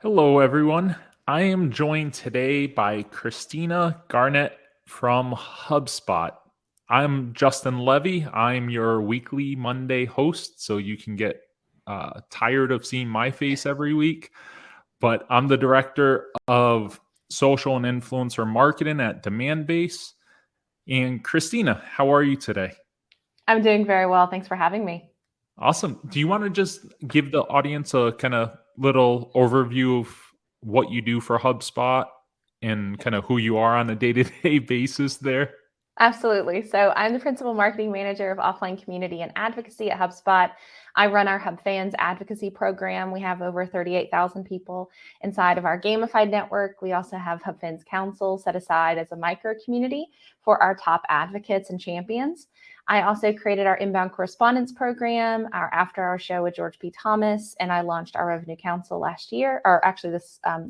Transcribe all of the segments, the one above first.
Hello, everyone. I am joined today by Christina Garnett from HubSpot. I'm Justin Levy. I'm your weekly Monday host, so you can get tired of seeing my face every week. But I'm the director of social and influencer marketing at Demandbase. And Christina, how are you today? I'm doing very well. Thanks for having me. Awesome. Do you want to just give the audience a kind of little overview of what you do for HubSpot and kind of who you are on a day-to-day basis there? Absolutely. So I'm the principal marketing manager of offline community and advocacy at HubSpot. I run our Hub Fans advocacy program. We have over 38,000 people inside of our gamified network. We also have Hub Fans Council set aside as a micro community for our top advocates and champions. I also created our inbound correspondence program, our after-hour show with George P. Thomas, and I launched our Revenue Council last year, or actually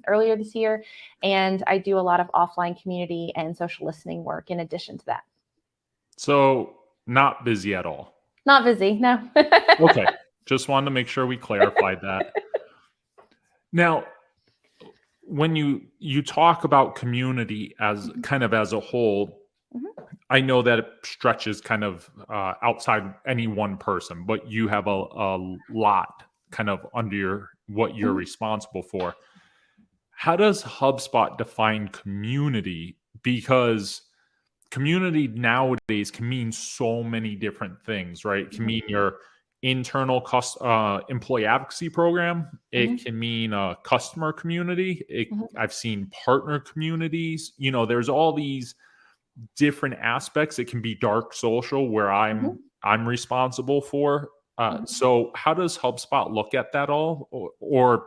earlier this year. And I do a lot of offline community and social listening work in addition to that. So not busy at all. Not busy, no. Okay. Just wanted to make sure we clarified that. Now, when you talk about community as kind of as a whole, I know that it stretches kind of outside any one person, but you have a lot kind of under what you're responsible for. How does HubSpot define community? Because community nowadays can mean so many different things, right? It can mean your internal employee advocacy program. It can mean a customer community. I've seen partner communities. There's all these different aspects. It can be dark social where I'm responsible for. So how does HubSpot look at that all, or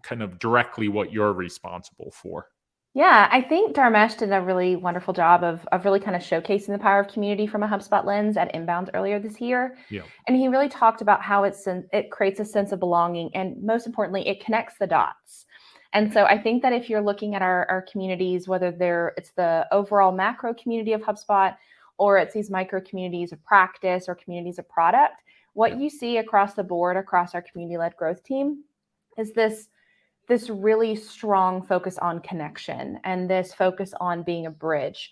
kind of directly what you're responsible for? Yeah, I think Dharmesh did a really wonderful job of really kind of showcasing the power of community from a HubSpot lens at Inbound earlier this year. Yeah. And he really talked about how it creates a sense of belonging, and most importantly, it connects the dots. And so I think that if you're looking at our communities, whether it's the overall macro community of HubSpot, or it's these micro communities of practice or communities of product, what you see across the board, across our community-led growth team, is this really strong focus on connection and this focus on being a bridge.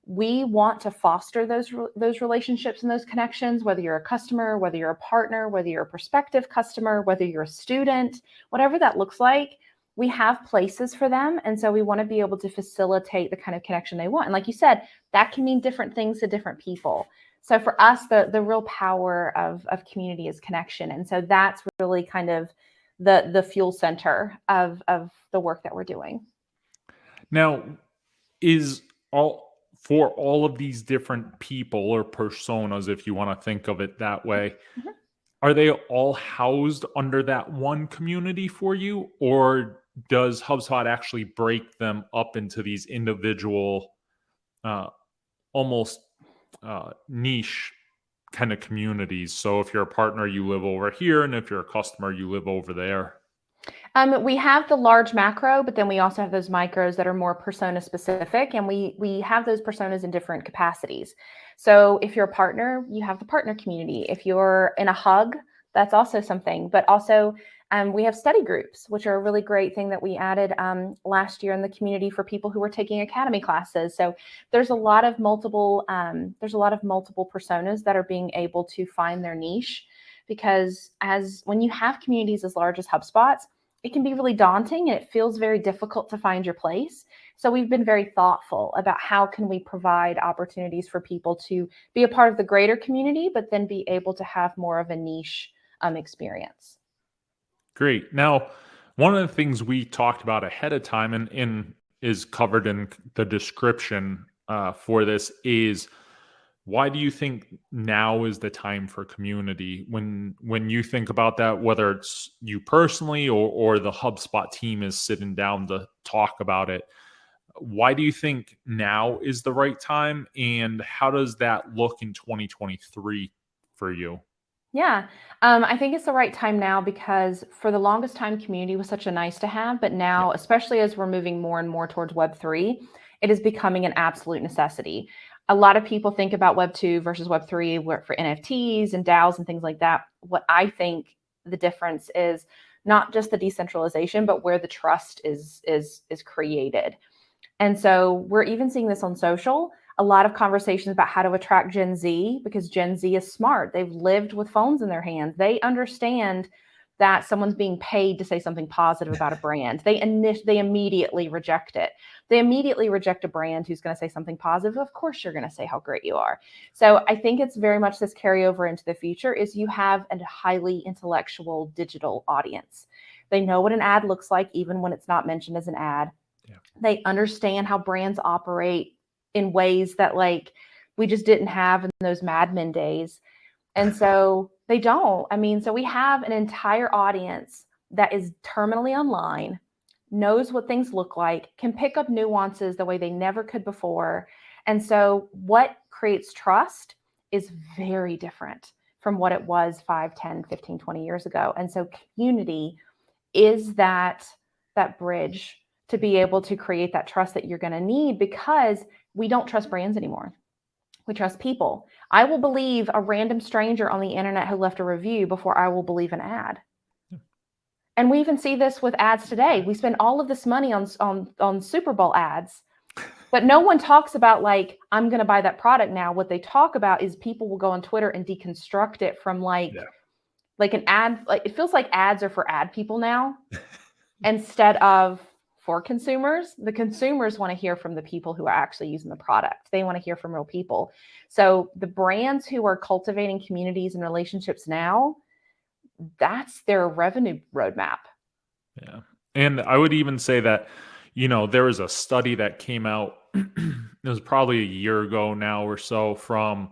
We want to foster those relationships and those connections, whether you're a customer, whether you're a partner, whether you're a prospective customer, whether you're a student, whatever that looks like. We have places for them. And so we want to be able to facilitate the kind of connection they want. And like you said, that can mean different things to different people. So for us, the real power of community is connection. And so that's really kind of the fuel center of the work that we're doing. Now, for all of these different people or personas, if you want to think of it that way, are they all housed under that one community for you, or does HubSpot actually break them up into these individual, almost niche kind of communities? So if you're a partner, you live over here, and if you're a customer, you live over there. We have the large macro, but then we also have those micros that are more persona specific, and we have those personas in different capacities. So if you're a partner, you have the partner community. If you're in a hug, that's also something. But also we have study groups, which are a really great thing that we added last year in the community for people who were taking academy classes. So there's a lot of multiple personas that are being able to find their niche, because when you have communities as large as HubSpot's, it can be really daunting and it feels very difficult to find your place. So we've been very thoughtful about how can we provide opportunities for people to be a part of the greater community, but then be able to have more of a niche experience. Great. Now, one of the things we talked about ahead of time and is covered in the description for this is, why do you think now is the time for community? When you think about that, whether it's you personally or the HubSpot team is sitting down to talk about it, why do you think now is the right time? And how does that look in 2023 for you? Yeah, I think it's the right time now because for the longest time, community was such a nice to have, but now, especially as we're moving more and more towards Web3, it is becoming an absolute necessity. A lot of people think about Web 2 versus Web 3 for NFTs and DAOs and things like that. What I think the difference is, not just the decentralization, but where the trust is created. And so we're even seeing this on social, a lot of conversations about how to attract Gen Z, because Gen Z is smart. They've lived with phones in their hands. They understand that someone's being paid to say something positive about a brand. They immediately reject it. They immediately reject a brand who's going to say something positive. Of course, you're going to say how great you are. So I think it's very much this carryover into the future is you have a highly intellectual digital audience. They know what an ad looks like, even when it's not mentioned as an ad. Yeah. They understand how brands operate in ways that like we just didn't have in those Mad Men days. And so they don't. I mean, so we have an entire audience that is terminally online, knows what things look like, can pick up nuances the way they never could before. And so what creates trust is very different from what it was 5, 10, 15, 20 years ago. And so community is that bridge to be able to create that trust that you're going to need, because we don't trust brands anymore. We trust people. I will believe a random stranger on the internet who left a review before I will believe an ad. And we even see this with ads today. We spend all of this money on Super Bowl ads, but no one talks about like, I'm going to buy that product now. What they talk about is people will go on Twitter and deconstruct it from like an ad. Like it feels like ads are for ad people now instead of for consumers. The consumers want to hear from the people who are actually using the product. They want to hear from real people. So the brands who are cultivating communities and relationships now, that's their revenue roadmap. Yeah. And I would even say that, there was a study that came out, it was probably a year ago now or so, from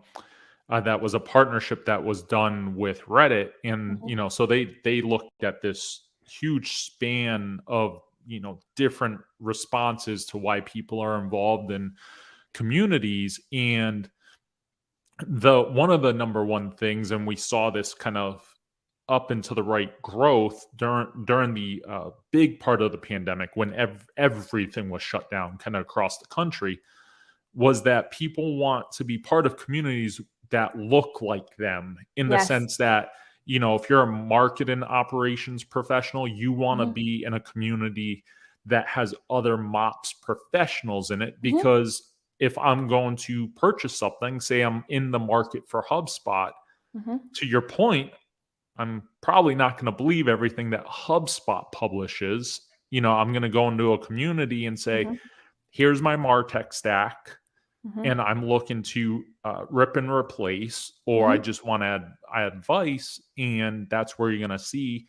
that was a partnership that was done with Reddit. And, so they looked at this huge span of, different responses to why people are involved in communities. And one of the number one things, and we saw this kind of up into the right growth during the big part of the pandemic when everything was shut down kind of across the country, was that people want to be part of communities that look like them, in the sense that, if you're a marketing operations professional, you want to be in a community that has other MOPS professionals in it, because if I'm going to purchase something, say I'm in the market for HubSpot, to your point, I'm probably not going to believe everything that HubSpot publishes. I'm going to go into a community and say, here's my MarTech stack, and I'm looking to rip and replace, or I just want to add advice. And that's where you're going to see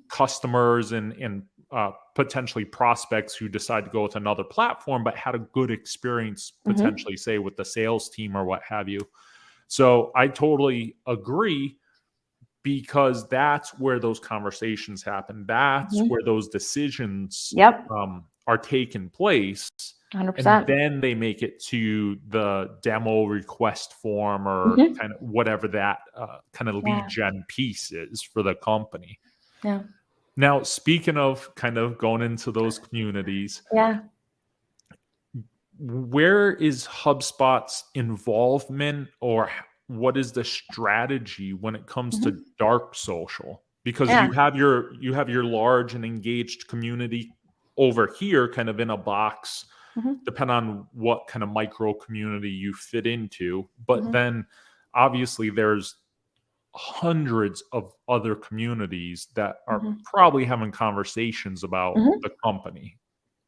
customers and potentially prospects who decide to go with another platform, but had a good experience, potentially, say, with the sales team or what have you. So I totally agree, because that's where those conversations happen. That's where those decisions are taking place. 100%. And then they make it to the demo request form, or kind of whatever that kind of lead gen piece is for the company. Yeah. Now, speaking of kind of going into those communities, where is HubSpot's involvement, or what is the strategy when it comes to dark social? Because you have your large and engaged community over here, kind of in a box, depending on what kind of micro community you fit into. But then obviously there's hundreds of other communities that are probably having conversations about the company.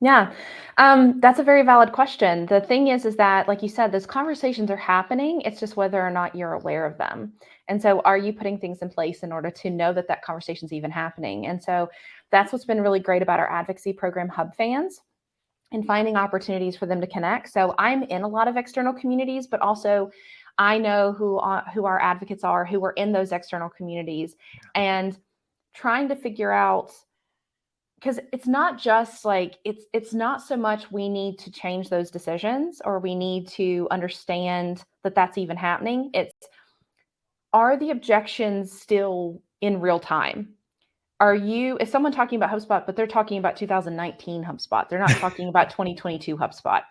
Yeah, that's a very valid question. The thing is that, like you said, those conversations are happening. It's just whether or not you're aware of them. And so are you putting things in place in order to know that conversation is even happening? And so that's what's been really great about our advocacy program, Hub Fans, and finding opportunities for them to connect. So I'm in a lot of external communities, but also I know who our advocates are, who are in those external communities, and trying to figure out, because it's not just like, it's not so much we need to change those decisions, or we need to understand that that's even happening. It's, are the objections still in real time? Is someone talking about HubSpot, but they're talking about 2019 HubSpot? They're not talking about 2022 HubSpot.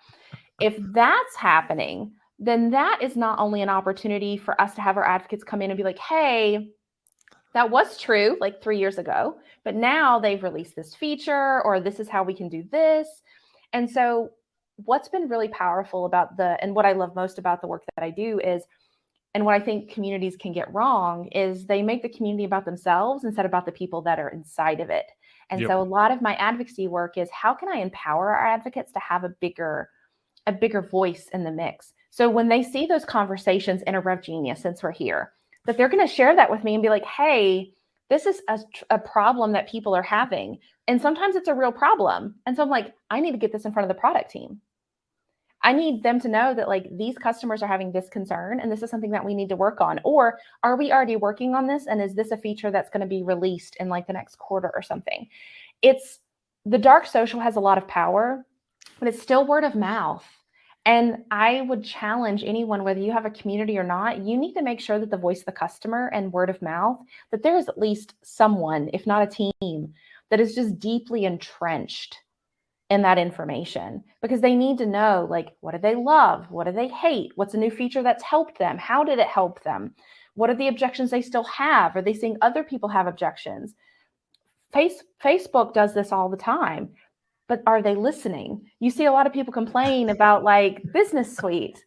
If that's happening, then that is not only an opportunity for us to have our advocates come in and be like, hey, That was true like 3 years ago, but now they've released this feature, or this is how we can do this. And so what's been really powerful about and what I love most about the work that I do is, and what I think communities can get wrong, is they make the community about themselves instead of about the people that are inside of it. And Yep. so a lot of my advocacy work is, how can I empower our advocates to have a bigger voice in the mix? So when they see those conversations in a Rev Genius, since we're here, that they're going to share that with me and be like, hey, this is a problem that people are having. And sometimes it's a real problem. And so I'm like, I need to get this in front of the product team. I need them to know that like these customers are having this concern and this is something that we need to work on. Or are we already working on this? And is this a feature that's going to be released in like the next quarter or something? It's the dark social has a lot of power, but it's still word of mouth. And I would challenge anyone, whether you have a community or not, you need to make sure that the voice of the customer and word of mouth, that there is at least someone, if not a team, that is just deeply entrenched in that information, because they need to know, like, what do they love? What do they hate? What's a new feature that's helped them? How did it help them? What are the objections they still have? Are they seeing other people have objections? Facebook does this all the time, but are they listening? You see a lot of people complain about like Business Suite,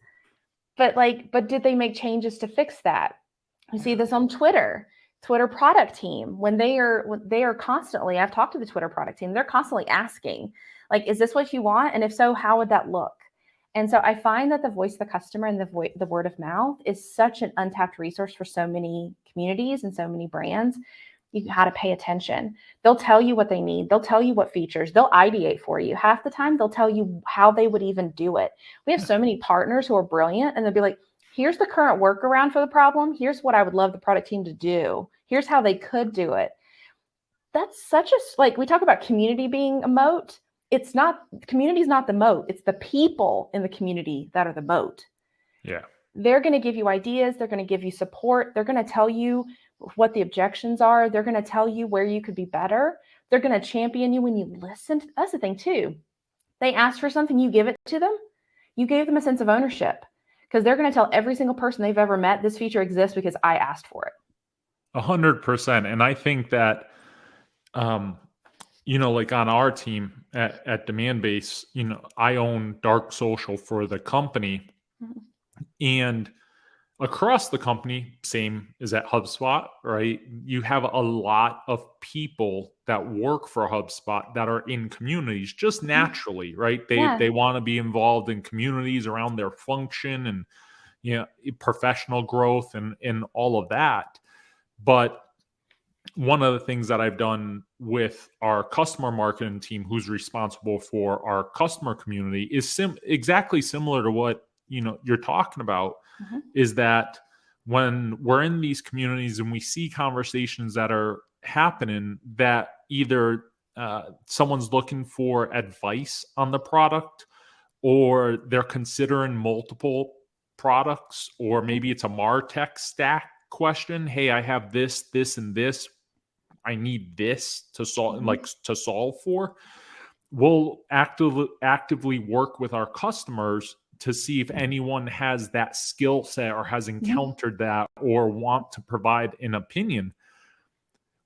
but did they make changes to fix that? You see this on Twitter product team, when they are constantly, I've talked to the Twitter product team, they're constantly asking, like, is this what you want? And if so, how would that look? And so I find that the voice of the customer and the word of mouth is such an untapped resource for so many communities and so many brands. You got to pay attention. They'll tell you what they need. They'll tell you what features. They'll ideate for you. Half the time, they'll tell you how they would even do it. We have so many partners who are brilliant, and they'll be like, here's the current workaround for the problem. Here's what I would love the product team to do. Here's how they could do it. That's such a, like, we talk about community being a moat. It's not, community is not the moat. It's the people in the community that are the moat. Yeah. They're going to give you ideas. They're going to give you support. They're going to tell you what the objections are. They're going to tell you where you could be better. They're going to champion you when you listen. That's the thing too. They ask for something, you give it to them. You gave them a sense of ownership, because they're going to tell every single person they've ever met, this feature exists because I asked for it. 100%. And I think that, like on our team at Demandbase, I own dark social for the company. Mm-hmm. And across the company, same as at HubSpot, right? You have a lot of people that work for HubSpot that are in communities just naturally, right? They want to be involved in communities around their function and professional growth and all of that. But one of the things that I've done with our customer marketing team, who's responsible for our customer community, is exactly similar to what you're talking about. Mm-hmm. Is that when we're in these communities and we see conversations that are happening, that either someone's looking for advice on the product, or they're considering multiple products, or maybe it's a MarTech stack question. Hey, I have this, and this. I need this to solve, to solve for. We'll actively work with our customers to see if anyone has that skill set or has encountered that or want to provide an opinion.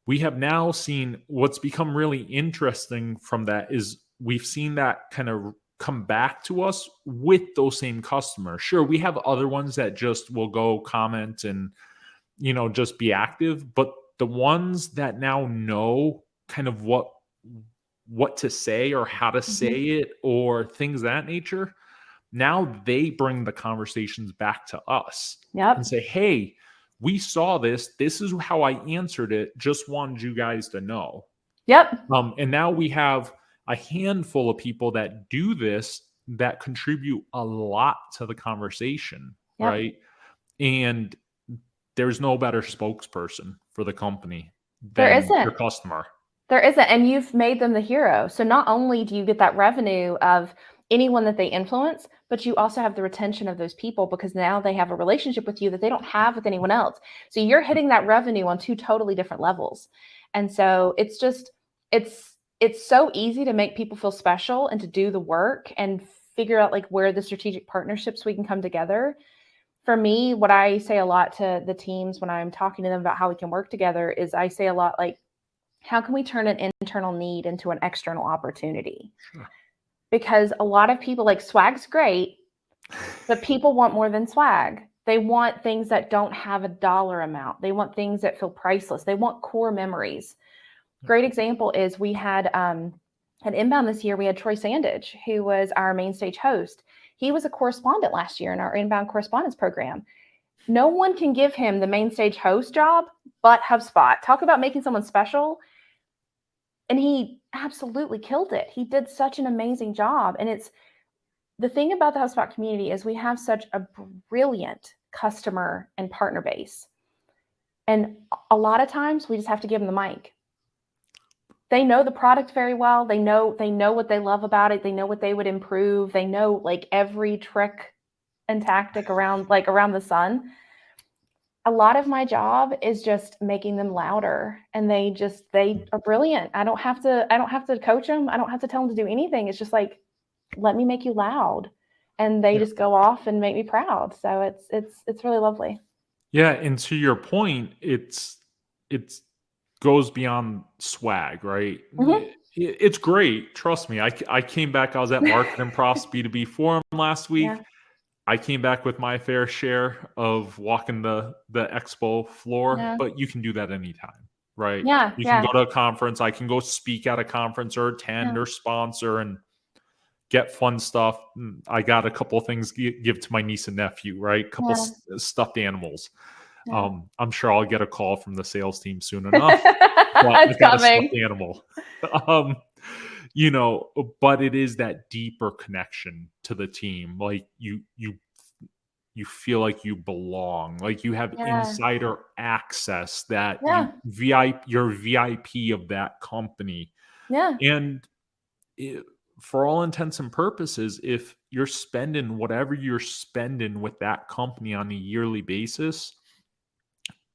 We have now seen what's become really interesting from that is we've seen that kind of come back to us with those same customers. Sure, we have other ones that just will go comment and, just be active, but the ones that now know kind of what to say or how to say it or things of that nature, now they bring the conversations back to us and say, hey, we saw this. This is how I answered it. Just wanted you guys to know. And now we have a handful of people that do this that contribute a lot to the conversation, right? And there's no better spokesperson for the company than your customer. There isn't. And you've made them the hero. So not only do you get that revenue of anyone that they influence, but you also have the retention of those people, because now they have a relationship with you that they don't have with anyone else. So you're hitting that revenue on two totally different levels. And so it's so easy to make people feel special and to do the work and figure out like where the strategic partnerships we can come together. For me, what I say a lot to the teams when I'm talking to them about how we can work together is I say a lot like, how can we turn an internal need into an external opportunity? Sure. Because a lot of people, like, swag's great, but people want more than swag. They want things that don't have a dollar amount. They want things that feel priceless. They want core memories. Great example is we had an inbound this year. We had Troy Sandage, who was our main stage host. He was a correspondent last year in our inbound correspondence program. No one can give him the main stage host job but HubSpot. Talk about making someone special. And he absolutely killed it. He did such an amazing job. And it's the thing about the HubSpot community is we have such a brilliant customer and partner base. And a lot of times we just have to give them the mic. They know the product very well. They know what they love about it. They know what they would improve. They know like every trick and tactic around the sun. A lot of my job is just making them louder, and they are brilliant. I don't have to coach them. I don't have to tell them to do anything. It's just like, let me make you loud, and they just go off and make me proud. So it's really lovely. Yeah, and to your point, it's goes beyond swag, right? Mm-hmm. It's great. Trust me. I came back. I was at Marketing Profs B2B Forum last week. Yeah. I came back with my fair share of walking the expo floor, Yeah. but you can do that anytime, right? Yeah. You can go to a conference. I can go speak at a conference or attend or sponsor and get fun stuff. I got a couple of things give to my niece and nephew, right? A couple stuffed animals. Yeah. I'm sure I'll get a call from the sales team soon enough. It's coming. A stuffed animal. But it is that deeper connection to the team. Like you feel like you belong, like you have insider access, that you're VIP of that company. Yeah. And for all intents and purposes, if you're spending whatever you're spending with that company on a yearly basis,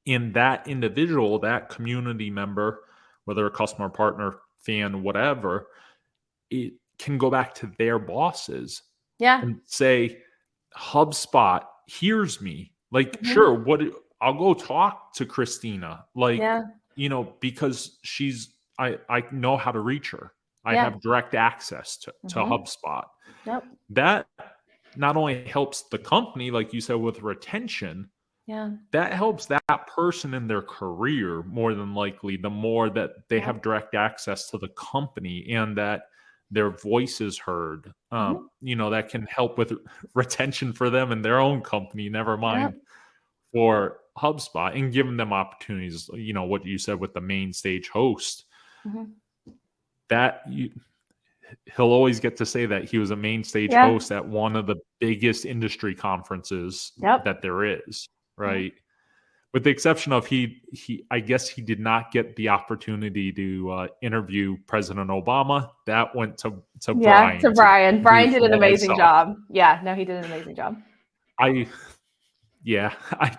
in that individual, that community member, whether a customer, partner, fan, whatever, it can go back to their bosses and say, HubSpot hears me. Like, sure, I'll go talk to Christina, like, because I know how to reach her. I have direct access to HubSpot. Yep. That not only helps the company, like you said, with retention, that helps that person in their career more than likely, the more that they have direct access to the company and that their voice is heard. That can help with retention for them and their own company, never mind for HubSpot, and giving them opportunities. What you said with the main stage host, he'll always get to say that he was a main stage host at one of the biggest industry conferences that there is, right? With the exception of I guess he did not get the opportunity to interview President Obama. That went to Brian. To Brian. Brian did an amazing job. Yeah, no, he did an amazing job. I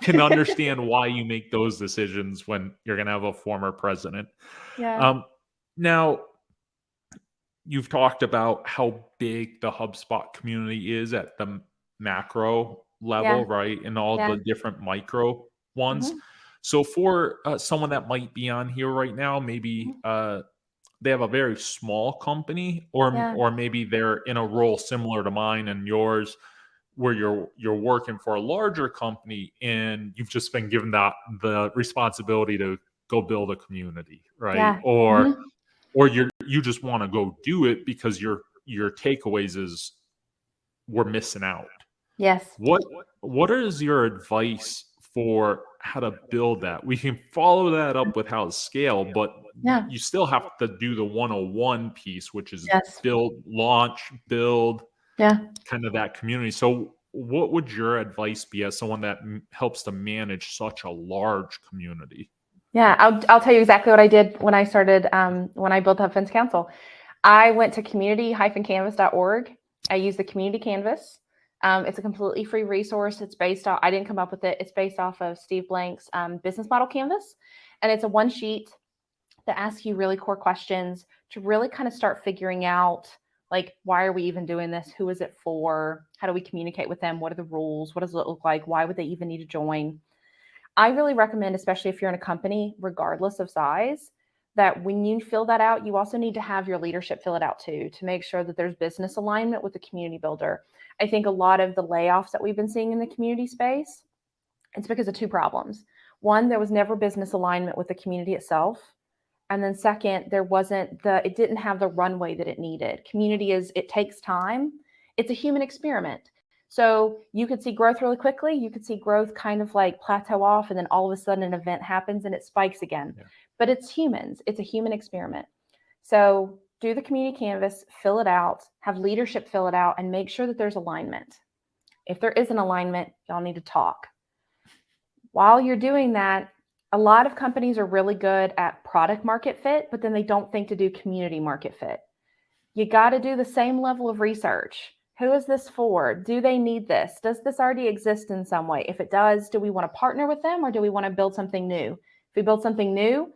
can understand why you make those decisions when you're going to have a former president. Yeah. Now, you've talked about how big the HubSpot community is at the macro level, right? And all the different micro ones. So for someone that might be on here right now, maybe they have a very small company, or maybe they're in a role similar to mine and yours, where you're working for a larger company and you've just been given the responsibility to go build a community, right? Or you just want to go do it because your takeaways is we're missing out. Yes. What is your advice for how to build that? We can follow that up with how to scale, but you still have to do the 101 piece, which is build, launch, build, kind of that community. So what would your advice be as someone that helps to manage such a large community? Yeah, I'll tell you exactly what I did when I started, when I built up Fence Council. I went to community-canvas.org. I used the community canvas. It's a completely free resource. It's based off, I didn't come up with it. It's based off of Steve Blank's business model canvas. And it's a one sheet that asks you really core questions to really kind of start figuring out Like, why are we even doing this? Who is it for? How do we communicate with them? What are the rules? What does it look like? Why would they even need to join? I really recommend, especially if you're in a company, regardless of size, that when you fill that out, you also need to have your leadership fill it out too, to make sure that there's business alignment with the community builder. I think a lot of the layoffs that we've been seeing in the community space, it's because of two problems. One, there was never business alignment with the community itself. And then second, it didn't have the runway that it needed. Community it takes time. It's a human experiment. So you could see growth really quickly. You could see growth kind of like plateau off, and then all of a sudden an event happens and it spikes again. Yeah. But it's humans. It's a human experiment. So do the community canvas, fill it out, have leadership fill it out, and make sure that there's alignment. If there is an alignment, y'all need to talk. While you're doing that, a lot of companies are really good at product market fit, but then they don't think to do community market fit. You got to do the same level of research. Who is this for? Do they need this? Does this already exist in some way? If it does, do we want to partner with them, or do we want to build something new? If we build something new,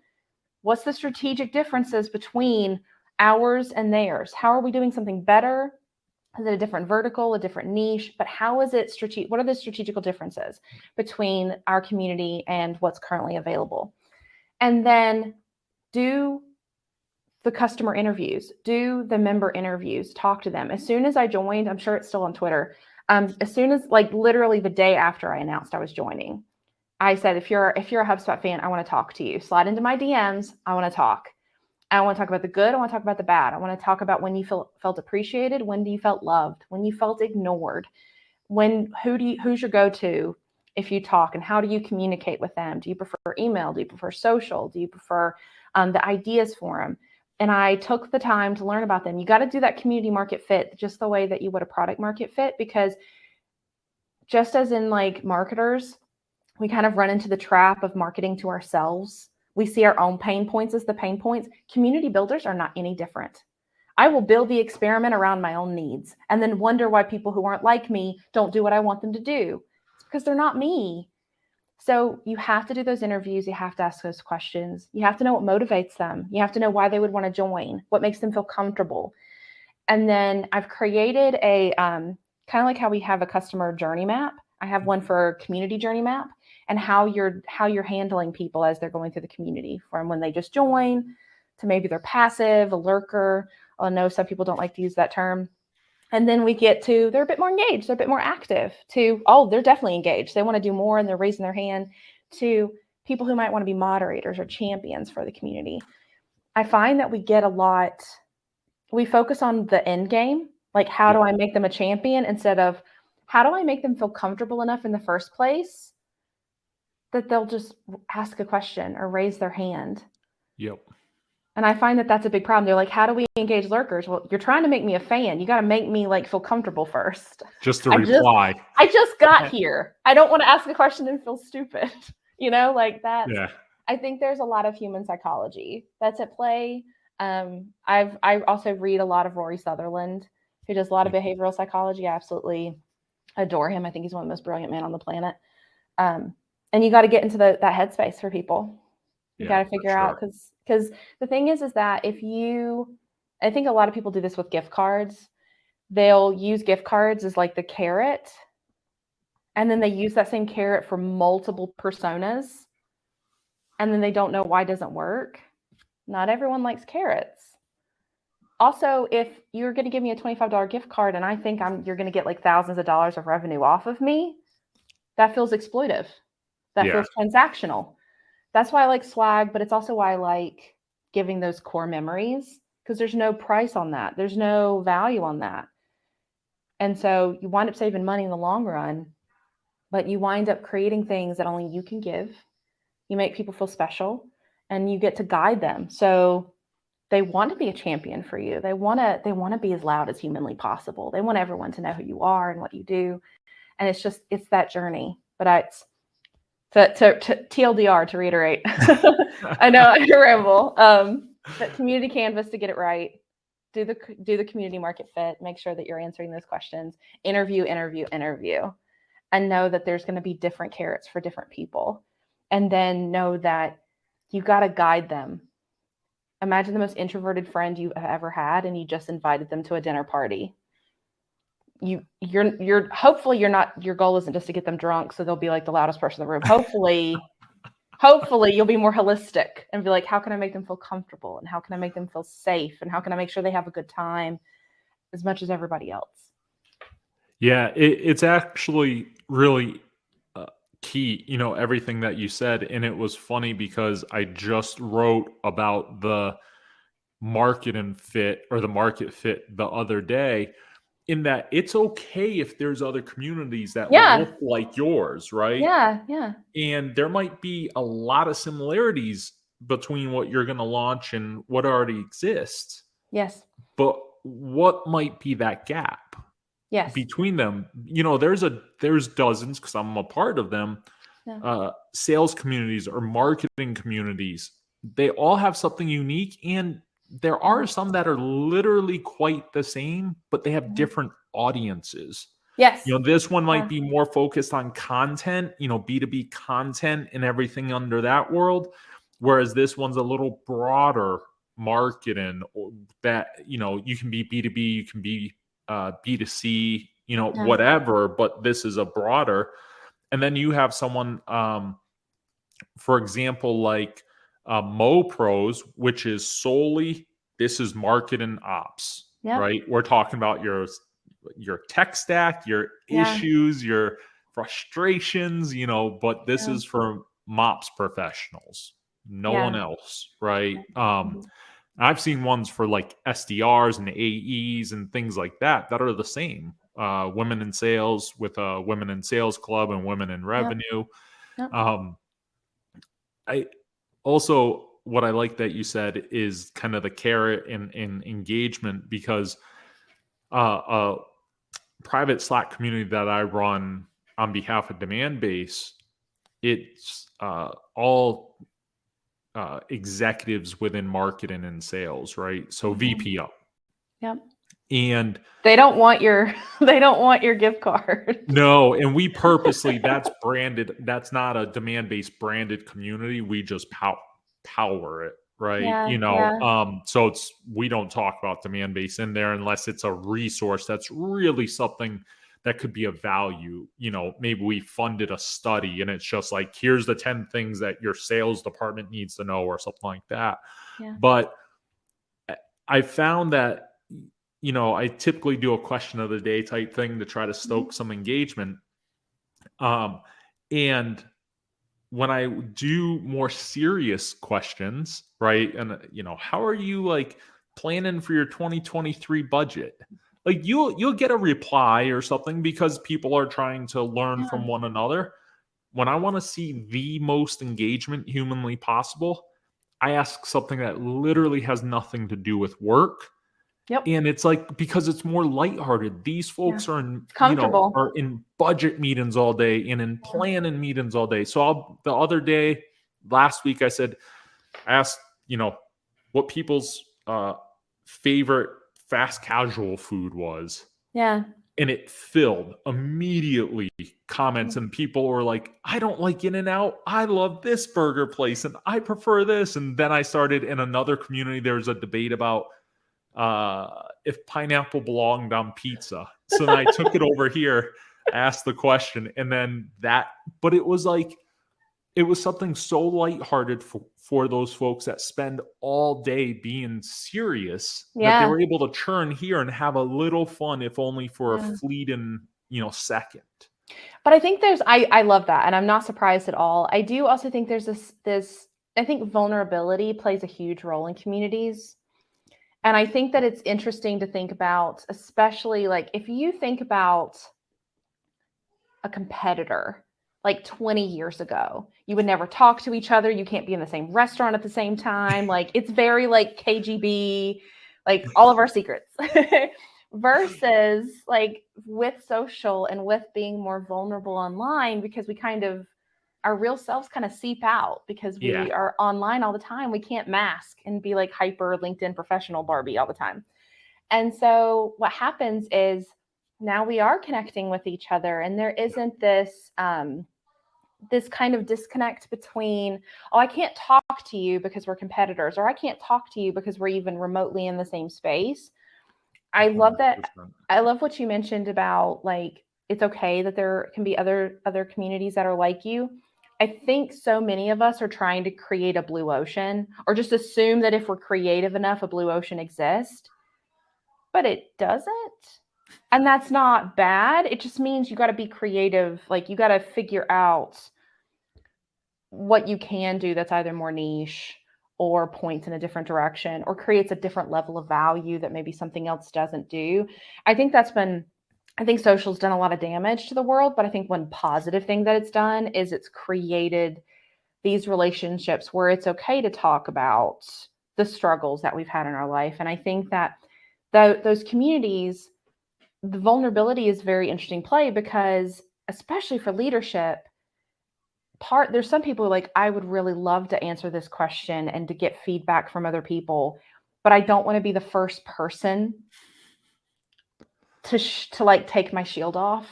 what's the strategic differences between ours and theirs? How are we doing something better? Is it a different vertical, a different niche? But how is it strategic? What are the strategical differences between our community and what's currently available? And then do the customer interviews, do the member interviews, talk to them. As soon as I joined, I'm sure it's still on Twitter. As soon as, like, literally the day after I announced I was joining, I said, if you're a HubSpot fan, I want to talk to you. Slide into my DMs. I want to talk. I want to talk about the good. I want to talk about the bad. I want to talk about when you felt appreciated. When do you felt loved? When you felt ignored? Who's your go-to if you talk, and how do you communicate with them? Do you prefer email? Do you prefer social? Do you prefer the ideas forum? And I took the time to learn about them. You got to do that community market fit just the way that you would a product market fit, because just as in like marketers, we kind of run into the trap of marketing to ourselves. We see our own pain points as the pain points. Community builders are not any different. I will build the experiment around my own needs and then wonder why people who aren't like me don't do what I want them to do. It's because they're not me. So you have to do those interviews. You have to ask those questions. You have to know what motivates them. You have to know why they would want to join, what makes them feel comfortable. And then I've created a kind of like how we have a customer journey map. I have one for community journey map, and how you're handling people as they're going through the community, from when they just join to maybe they're passive, a lurker. I know some people don't like to use that term. And then we get to, they're a bit more engaged, they're a bit more active, to, oh, they're definitely engaged, they want to do more and they're raising their hand, to people who might want to be moderators or champions for the community. I find that we focus on the end game, like how do I make them a champion, instead of how do I make them feel comfortable enough in the first place that they'll just ask a question or raise their hand. Yep. And I find that that's a big problem. They're like, how do we engage lurkers? Well, you're trying to make me a fan. You got to make me like feel comfortable first. Just to reply. I just got here. I don't want to ask a question and feel stupid. Like that. Yeah. I think there's a lot of human psychology that's at play. I also read a lot of Rory Sutherland, who does a lot of behavioral psychology. I absolutely adore him. I think he's one of the most brilliant men on the planet. And you got to get into that headspace for people. You got to figure out, because the thing is that I think a lot of people do this with gift cards. They'll use gift cards as like the carrot, and then they use that same carrot for multiple personas, and then they don't know why it doesn't work. Not everyone likes carrots. Also, if you're going to give me a $25 gift card and I think you're going to get like thousands of dollars of revenue off of me, that feels exploitive. That feels transactional. That's why I like swag, but it's also why I like giving those core memories, because there's no price on that. There's no value on that. And so you wind up saving money in the long run, but you wind up creating things that only you can give. You make people feel special, and you get to guide them. So they want to be a champion for you. They want to be as loud as humanly possible. They want everyone to know who you are and what you do. And it's that journey. But to TLDR, to reiterate, I know I ramble. But community canvas to get it right. Do the community market fit. Make sure that you're answering those questions. Interview, and know that there's going to be different carrots for different people. And then know that you got to guide them. Imagine the most introverted friend you've ever had, and you just invited them to a dinner party. You're hopefully you're not, your goal isn't just to get them drunk so they'll be like the loudest person in the room. Hopefully you'll be more holistic and be like, how can I make them feel comfortable, and how can I make them feel safe, and how can I make sure they have a good time as much as everybody else? Yeah, it's actually really key, everything that you said. And it was funny because I just wrote about the market and fit, or the market fit, the other day, in that it's okay if there's other communities that look like yours, right? Yeah. And there might be a lot of similarities between what you're going to launch and what already exists. Yes. But what might be that gap between them? There's dozens, because I'm a part of them, sales communities or marketing communities. They all have something unique, and there are some that are literally quite the same, but they have different audiences. Yes. This one might be more focused on content, B2B content and everything under that world, whereas this one's a little broader marketing, or that, you can be B2B, you can be B2C, whatever, but this is a broader. And then you have someone, for example, like MoPros, which is solely, this is marketing ops, right? We're talking about your tech stack, your issues, your frustrations, but this is for MOPS professionals, no one else, right? I've seen ones for like SDRs and AEs and things like that are the same. Women in sales with a women in sales club and women in revenue. I also, what I like that you said is kind of the carrot and engagement, because a private Slack community that I run on behalf of Demandbase, it's all executives within marketing and sales, right? So VP up. Yep. And they don't want your gift card. No, and we purposely, that's branded, that's not a Demandbase branded community. We just power it, right? So we don't talk about Demandbase in there unless it's a resource that's really something that could be of value. Maybe we funded a study and it's just like, here's the 10 things that your sales department needs to know, or something like that. But I found that, I typically do a question of the day type thing to try to stoke some engagement. And when I do more serious questions, right? And, how are you like planning for your 2023 budget? Like you'll get a reply or something, because people are trying to learn from one another. When I want to see the most engagement humanly possible, I ask something that literally has nothing to do with work. And it's like, because it's more lighthearted. These folks are in comfortable, are in budget meetings all day and in planning meetings all day. So the other day, last week, I asked, what people's favorite fast casual food was. And it filled immediately comments, and people were like, I don't like In-N-Out. I love this burger place and I prefer this. And then I started in another community. There was a debate about if pineapple belonged on pizza. So then I took it over here, asked the question, and then but it was like, it was something so lighthearted for those folks that spend all day being serious, that they were able to churn here and have a little fun, if only for a fleeting, second. But I think I love that. And I'm not surprised at all. I do also think there's this, I think vulnerability plays a huge role in communities. And I think that it's interesting to think about, especially like if you think about a competitor like 20 years ago, you would never talk to each other. You can't be in the same restaurant at the same time. Like it's very like KGB, like all of our secrets versus like with social and with being more vulnerable online, because we kind of, our real selves kind of seep out because we are online all the time. We can't mask and be like hyper LinkedIn professional Barbie all the time. And so what happens is now we are connecting with each other, and there isn't this this kind of disconnect between, oh, I can't talk to you because we're competitors, or I can't talk to you because we're even remotely in the same space. I love that. 100%. I love what you mentioned about like, it's okay that there can be other communities that are like you. I think so many of us are trying to create a blue ocean, or just assume that if we're creative enough, a blue ocean exists, but it doesn't. And that's not bad. It just means you got to be creative. Like, you got to figure out what you can do that's either more niche or points in a different direction or creates a different level of value that maybe something else doesn't do. I think social's done a lot of damage to the world, but I think one positive thing that it's done is it's created these relationships where it's okay to talk about the struggles that we've had in our life. And I think that those communities, the vulnerability is very interesting play, because especially for leadership, there's some people like, I would really love to answer this question and to get feedback from other people, but I don't want to be the first person to like take my shield off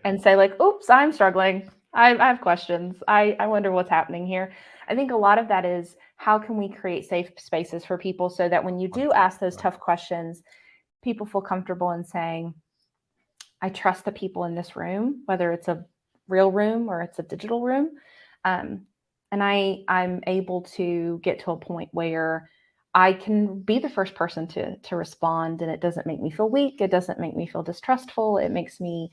and say like, oops, I'm struggling. I have questions. I wonder what's happening here. I think a lot of that is, how can we create safe spaces for people so that when you do ask those tough questions, people feel comfortable in saying, I trust the people in this room, whether it's a real room or it's a digital room. And I'm able to get to a point where I can be the first person to respond, and it doesn't make me feel weak. It doesn't make me feel distrustful. It makes me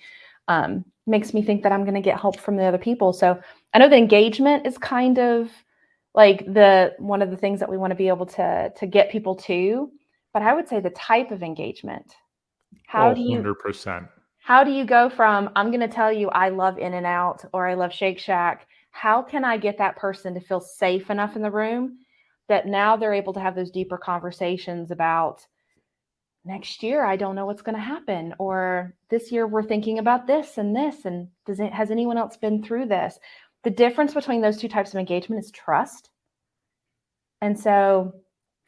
think that I'm going to get help from the other people. So I know the engagement is kind of like one of the things that we want to be able to get people to, but I would say the type of engagement. How do you 100%. How do you go from, I'm going to tell you I love In-N-Out or I love Shake Shack? How can I get that person to feel safe enough in the room that now they're able to have those deeper conversations about, next year, I don't know what's going to happen, or this year we're thinking about this, and has anyone else been through this? The difference between those two types of engagement is trust. And so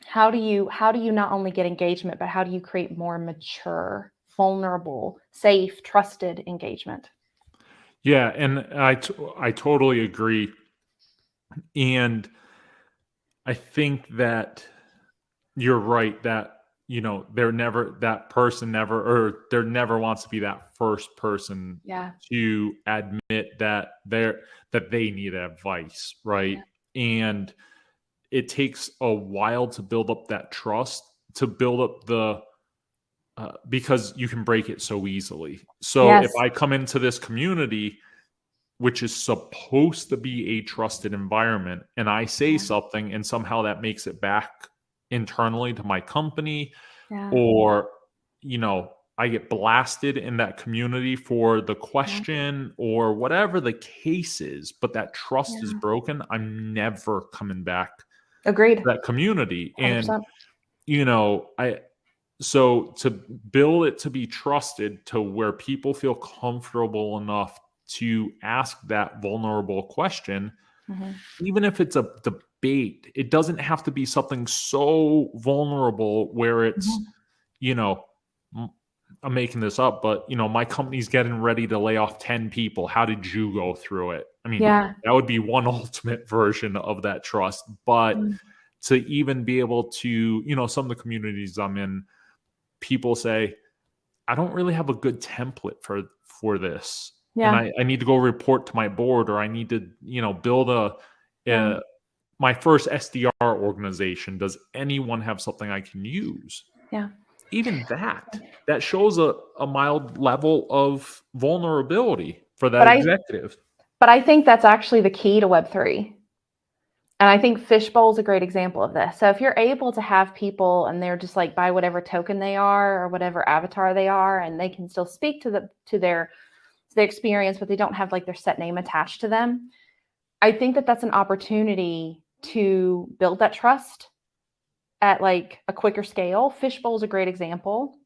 how do you not only get engagement, but how do you create more mature, vulnerable, safe, trusted engagement? Yeah, and I totally agree. And I think that you're right that, there never wants to be that first person to admit that they need advice, right? Yeah. And it takes a while to build up that trust, to build up because you can break it so easily. So if I come into this community, which is supposed to be a trusted environment, and I say something and somehow that makes it back internally to my company, or, I get blasted in that community for the question or whatever the case is, but that trust is broken, I'm never coming back. Agreed. To that community. 100%. And, so to build it to be trusted to where people feel comfortable enough to ask that vulnerable question, even if it's a debate, it doesn't have to be something so vulnerable where it's, I'm making this up, but my company's getting ready to lay off 10 people. How did you go through it? I mean, that would be one ultimate version of that trust. But to even be able to, some of the communities I'm in, people say, I don't really have a good template for this. And I need to go report to my board, or I need to, build my first SDR organization. Does anyone have something I can use? Yeah. Even that shows a mild level of vulnerability for that executive. But I think that's actually the key to Web3. And I think Fishbowl is a great example of this. So if you're able to have people and they're just like by whatever token they are or whatever avatar they are, and they can still speak to their experience, but they don't have like their set name attached to them, I think that that's an opportunity to build that trust at like a quicker scale. Fishbowl is a great example.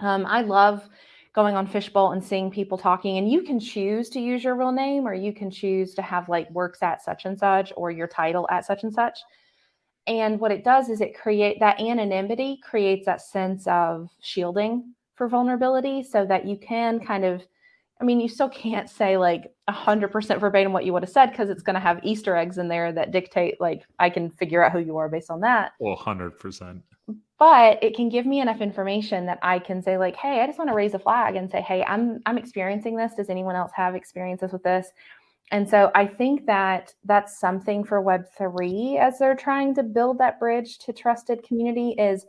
I love going on Fishbowl and seeing people talking, and you can choose to use your real name, or you can choose to have like works at such and such, or your title at such and such. And what it does is it create that anonymity, creates that sense of shielding for vulnerability, so that you can kind of I mean, you still can't say like 100% verbatim what you would have said because it's going to have Easter eggs in there that dictate, like, I can figure out who you are based on that. Well, 100%. But it can give me enough information that I can say, like, hey, I just want to raise a flag and say, hey, I'm experiencing this. Does anyone else have experiences with this? And so I think that that's something for Web3 as they're trying to build that bridge to trusted community is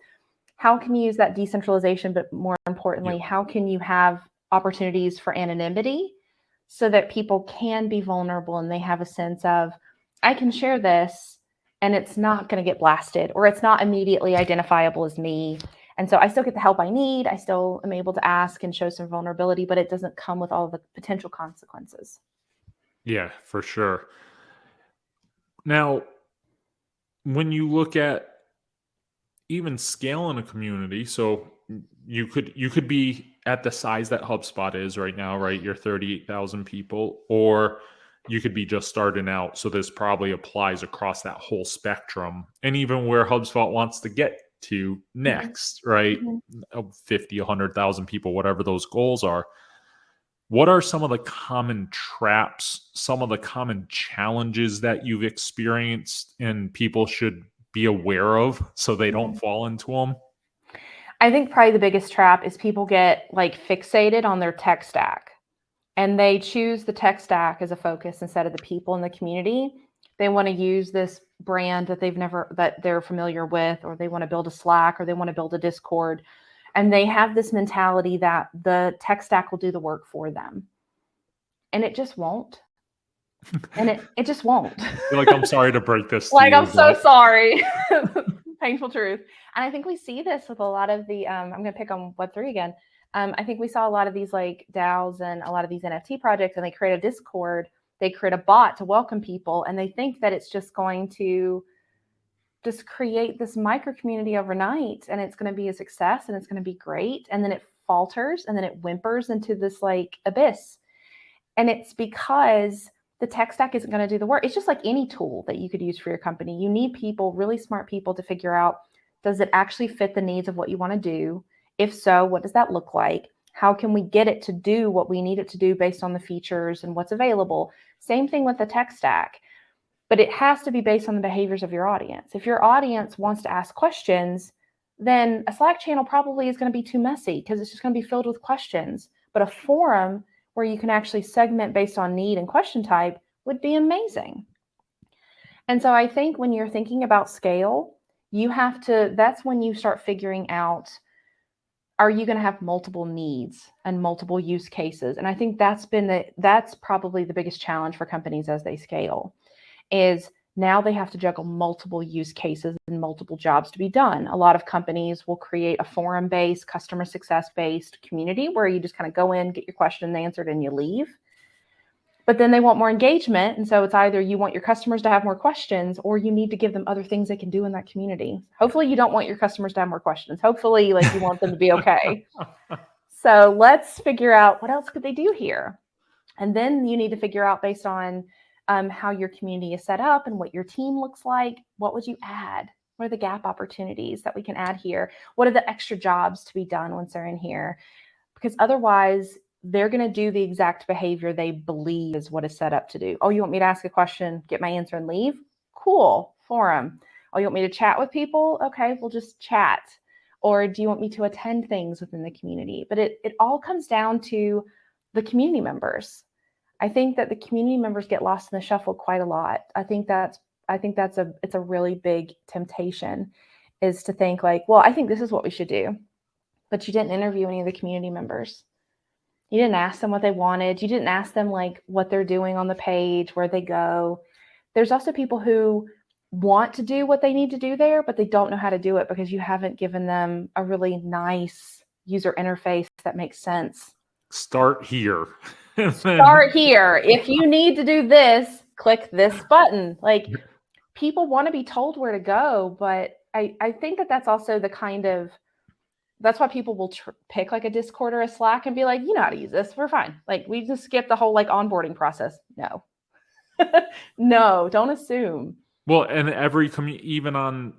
how can you use that decentralization, but more importantly, how can you have opportunities for anonymity so that people can be vulnerable and they have a sense of, I can share this and it's not going to get blasted or it's not immediately identifiable as me. And so I still get the help I need. I still am able to ask and show some vulnerability, but it doesn't come with all the potential consequences. Yeah, for sure. Now, when you look at even scaling a community, so you could be at the size that HubSpot is right now, right? You're 38,000 people, or you could be just starting out. So this probably applies across that whole spectrum, and even where HubSpot wants to get to next, right? 50, 100,000 people, whatever those goals are. What are some of the common traps, some of the common challenges that you've experienced and people should be aware of so they don't fall into them? I think probably the biggest trap is people get like fixated on their tech stack and they choose the tech stack as a focus instead of the people in the community. They want to use this brand that they're familiar with, or they want to build a Slack or they want to build a Discord. And they have this mentality that the tech stack will do the work for them. And it just won't. And it just won't. Like, I'm sorry to break this to like, you, I'm so sorry. Painful truth. And I think we see this with a lot of the, I'm going to pick on Web3 again. I think we saw a lot of these like DAOs and a lot of these NFT projects, and they create a Discord, they create a bot to welcome people, and they think that it's just going to just create this micro community overnight, and it's going to be a success and it's going to be great. And then it falters and then it whimpers into this like abyss. And it's because the tech stack isn't going to do the work. It's just like any tool that you could use for your company. You need people, really smart people, to figure out, does it actually fit the needs of what you want to do? If so, what does that look like? How can we get it to do what we need it to do based on the features and what's available? Same thing with the tech stack. But it has to be based on the behaviors of your audience. If your audience wants to ask questions, then a Slack channel probably is going to be too messy because it's just going to be filled with questions. But a forum where you can actually segment based on need and question type would be amazing. And so I think when you're thinking about scale, that's when you start figuring out, are you going to have multiple needs and multiple use cases? And I think that's probably the biggest challenge for companies as they scale, is now they have to juggle multiple use cases and multiple jobs to be done. A lot of companies will create a forum-based, customer success-based community where you just kind of go in, get your question answered, and you leave. But then they want more engagement. And so it's either you want your customers to have more questions, or you need to give them other things they can do in that community. Hopefully you don't want your customers to have more questions. Hopefully, like, you want them to be okay. So let's figure out what else could they do here. And then you need to figure out, based on how your community is set up and what your team looks like, what would you add? What are the gap opportunities that we can add here? What are the extra jobs to be done once they're in here? Because otherwise, they're going to do the exact behavior they believe is what is set up to do. Oh, you want me to ask a question, get my answer, and leave? Cool, forum. Oh, you want me to chat with people? Okay, we'll just chat. Or do you want me to attend things within the community? But it all comes down to the community members. I think that the community members get lost in the shuffle quite a lot. I think it's a really big temptation, is to think like, well, I think this is what we should do. But you didn't interview any of the community members. You didn't ask them what they wanted. You didn't ask them like what they're doing on the page, where they go. There's also people who want to do what they need to do there, but they don't know how to do it because you haven't given them a really nice user interface that makes sense. Start here. Start here. If you need to do this, click this button. Like, people want to be told where to go, but I think that that's also the kind of, that's why people will pick like a Discord or a Slack and be like, you know how to use this, we're fine. Like, we just skip the whole like onboarding process. No, no, don't assume. Well, and even on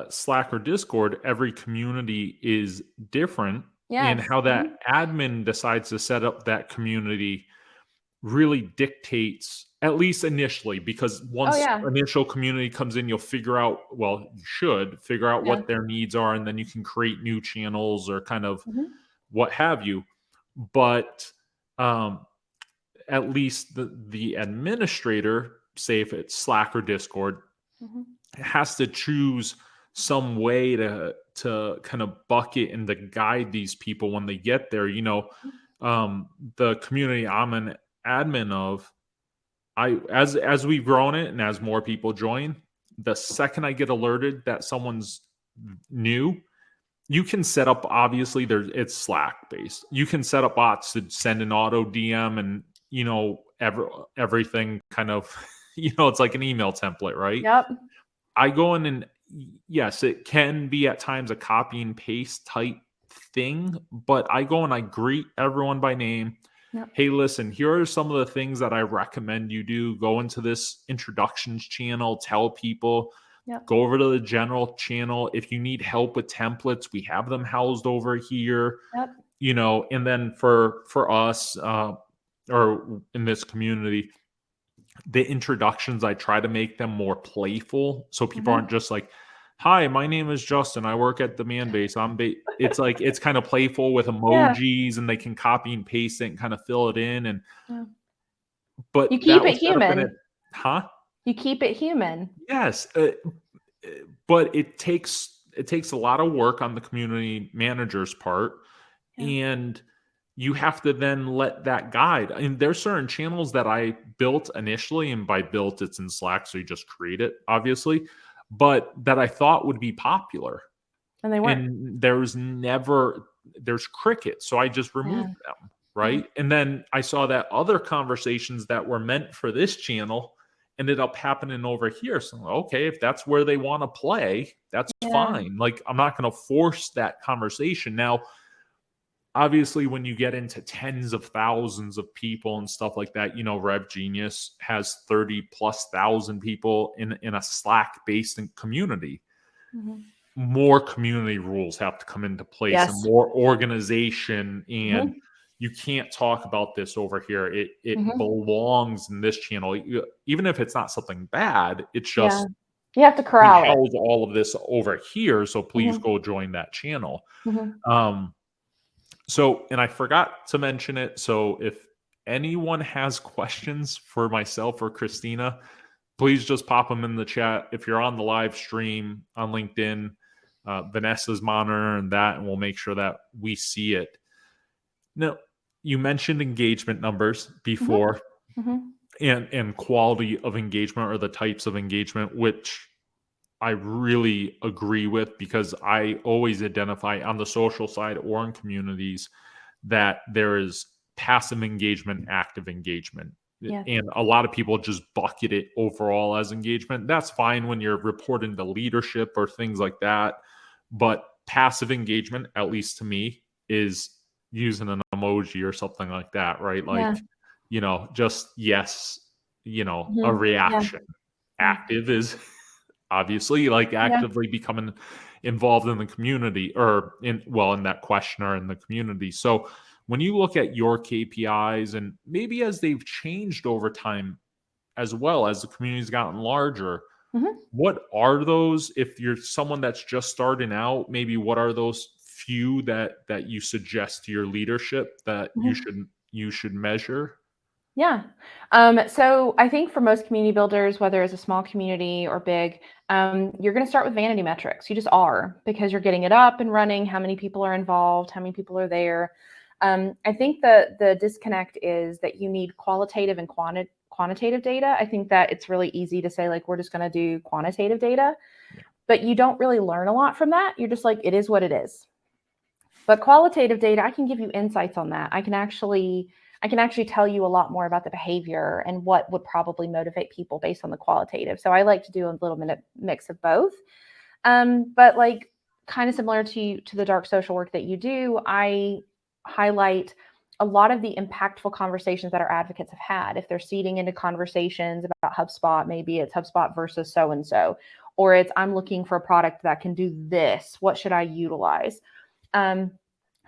Slack or Discord, every community is different. and Yes. how that admin decides to set up that community really dictates, at least initially, because Oh once yeah. initial community comes in, you'll figure out, well, you should figure out Yeah. what their needs are, and then you can create new channels or kind of Mhm. what have you. But um, at least the administrator, say if it's Slack or Discord, Mhm. has to choose some way to kind of bucket and to guide these people when they get there. The community I'm an admin of, as we've grown it and as more people join, the second I get alerted that someone's new, you can set up, obviously it's Slack based. You can set up bots to send an auto DM and everything kind of it's like an email template, right? Yep. I go in and yes, it can be at times a copy and paste type thing, but I go and I greet everyone by name. Yep. Hey, listen, here are some of the things that I recommend you do. Go into this introductions channel, tell people, Yep. go over to the general channel. If you need help with templates, we have them housed over here. Yep. And then for us, or in this community, the introductions, I try to make them more playful so people aren't just like, hi, my name is Justin, I work at Demandbase. It's like it's kind of playful with Yeah. emojis, and they can copy and paste it and kind of fill it in. And Yeah. but You keep that it was set up in human. it. Huh? You keep it human. Yes. But it takes a lot of work on the community manager's part. Yeah. And you have to then let that guide. I mean, there's certain channels that I built initially, and by built, it's in Slack, so you just create it, obviously, but that I thought would be popular. And they weren't. And there's crickets, so I just removed them, right? And then I saw that other conversations that were meant for this channel ended up happening over here. So, okay, if that's where they want to play, that's fine. Like, I'm not going to force that conversation. Now, obviously, when you get into tens of thousands of people and stuff like that, Rev Genius has 30,000+ people in a Slack based community. Mhm. More community rules have to come into place, Yes. and more organization. And you can't talk about this over here. It belongs in this channel. Even if it's not something bad, it's just you have to we corral it. house all of this over here. So please go join that channel. So, and I forgot to mention it. So if anyone has questions for myself or Christina, please just pop them in the chat. If you're on the live stream on LinkedIn, Vanessa's monitoring that, and we'll make sure that we see it. Now, you mentioned engagement numbers before, and quality of engagement, or the types of engagement, which I really agree with, because I always identify on the social side or in communities that there is passive engagement, active engagement. Yeah. And a lot of people just bucket it overall as engagement. That's fine when you're reporting to leadership or things like that. But passive engagement, at least to me, is using an emoji or something like that, right? Like, just yes, a reaction. Active is obviously like actively becoming involved in the community, or in that questioner in the community. So when you look at your KPIs, and maybe as they've changed over time as well as the community's gotten larger, what are those, if you're someone that's just starting out, maybe what are those few that you suggest to your leadership that you should measure? Yeah. So I think for most community builders, whether it's a small community or big, you're going to start with vanity metrics. You just are, because you're getting it up and running. How many people are involved? How many people are there? I think the disconnect is that you need qualitative and quantitative data. I think that it's really easy to say, like, we're just going to do quantitative data, but you don't really learn a lot from that. You're just like, it is what it is. But qualitative data, I can give you insights on that. I can actually tell you a lot more about the behavior and what would probably motivate people based on the qualitative. So I like to do a little bit of mix of both. But like, kind of similar to the dark social work that you do, I highlight a lot of the impactful conversations that our advocates have had. If they're seeding into conversations about HubSpot, maybe it's HubSpot versus so-and-so, or it's, I'm looking for a product that can do this. What should I utilize?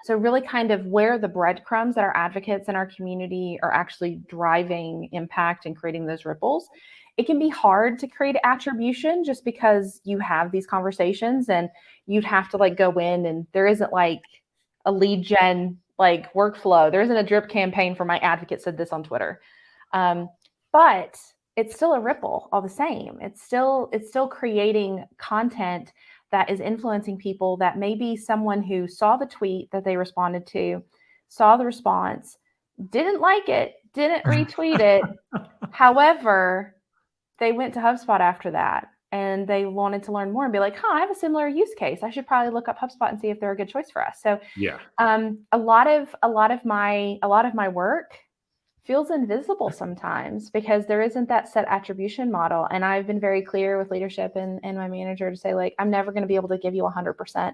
So really kind of where the breadcrumbs that our advocates in our community are actually driving impact and creating those ripples. It can be hard to create attribution just because you have these conversations and you'd have to like go in, and there isn't like a lead gen like workflow. There isn't a drip campaign for my advocate said this on Twitter. But it's still a ripple all the same. It's still creating content that is influencing people, that maybe someone who saw the tweet that they responded to, saw the response, didn't like it, didn't retweet it. However, they went to HubSpot after that and they wanted to learn more and be like, I have a similar use case. I should probably look up HubSpot and see if they're a good choice for us. So yeah, a lot of my work feels invisible sometimes because there isn't that set attribution model. And I've been very clear with leadership and my manager to say, like, I'm never going to be able to give you 100%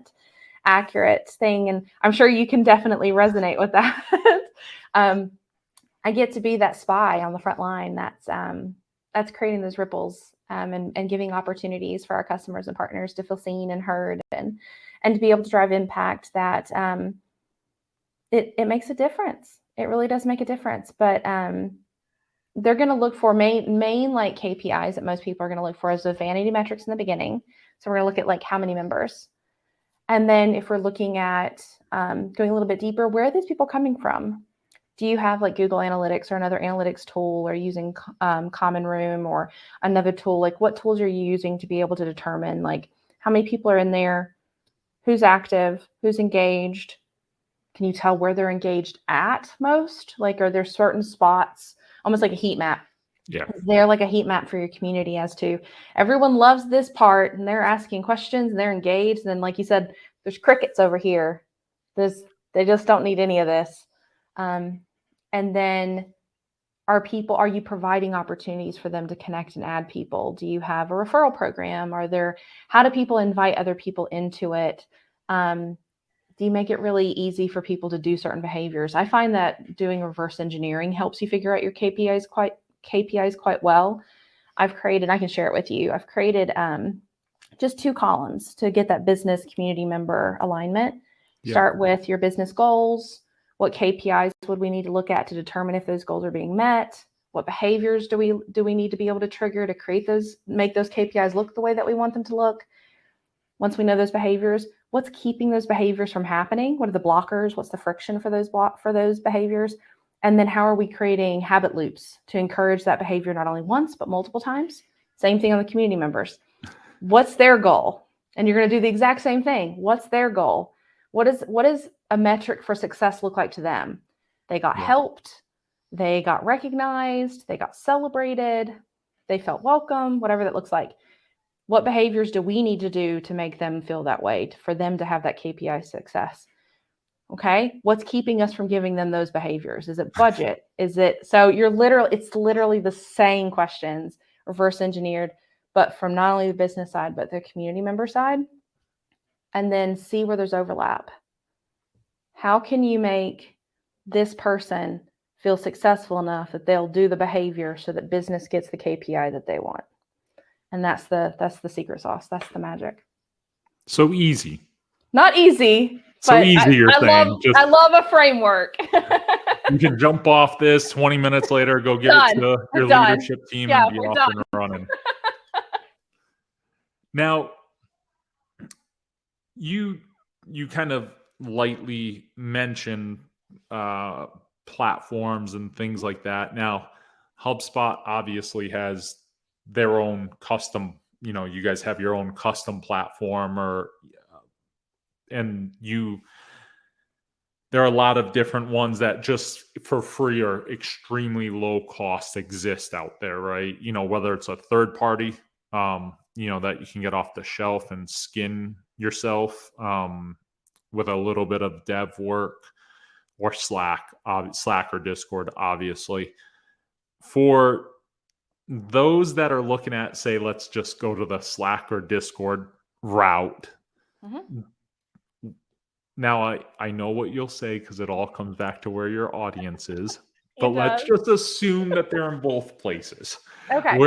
accurate thing. And I'm sure you can definitely resonate with that. I get to be that spy on the front line that's creating those ripples and giving opportunities for our customers and partners to feel seen and heard and to be able to drive impact that it makes a difference. It really does make a difference, but they're going to look for main like KPIs that most people are going to look for as the vanity metrics in the beginning. So we're going to look at like how many members. And then if we're looking at going a little bit deeper, where are these people coming from? Do you have like Google Analytics or another analytics tool, or using Common Room or another tool? Like what tools are you using to be able to determine like how many people are in there, who's active, who's engaged? Can you tell where they're engaged at most? Like, are there certain spots, almost like a heat map? Yeah. Is there like a heat map for your community as to everyone loves this part and they're asking questions and they're engaged. And then, like you said, there's crickets over here. They just don't need any of this. And then are you providing opportunities for them to connect and add people? Do you have a referral program? How do people invite other people into it? Do you make it really easy for people to do certain behaviors? I find that doing reverse engineering helps you figure out your KPIs quite well. I can share it with you. I've created just 2 columns to get that business community member alignment. Yeah. Start with your business goals. What KPIs would we need to look at to determine if those goals are being met? What behaviors do we need to be able to trigger to make those KPIs look the way that we want them to look? Once we know those behaviors, what's keeping those behaviors from happening? What are the blockers? What's the friction for those behaviors? And then how are we creating habit loops to encourage that behavior not only once, but multiple times? Same thing on the community members. What's their goal? And you're going to do the exact same thing. What's their goal? What is a metric for success look like to them? They got helped. They got recognized. They got celebrated. They felt welcome, whatever that looks like. What behaviors do we need to do to make them feel that way, for them to have that KPI success? Okay. What's keeping us from giving them those behaviors? Is it budget? It's literally the same questions, reverse engineered, but from not only the business side, but the community member side. And then see where there's overlap. How can you make this person feel successful enough that they'll do the behavior so that business gets the KPI that they want? And that's the secret sauce. That's the magic. So easy. Not easy. So easy, you're saying. I love a framework. You can jump off this 20 minutes later, go give it to your leadership team and be off and running. Now, you kind of lightly mentioned platforms and things like that. Now, HubSpot obviously has their own custom, you guys have your own custom platform, there are a lot of different ones that just for free or extremely low cost exist out there, right? Whether it's a third party, that you can get off the shelf and skin yourself with a little bit of dev work, or Slack or Discord, obviously. For those that are looking at, say, let's just go to the Slack or Discord route. Mm-hmm. Now, I know what you'll say because it all comes back to where your audience is. But let's just assume that they're in both places. Okay.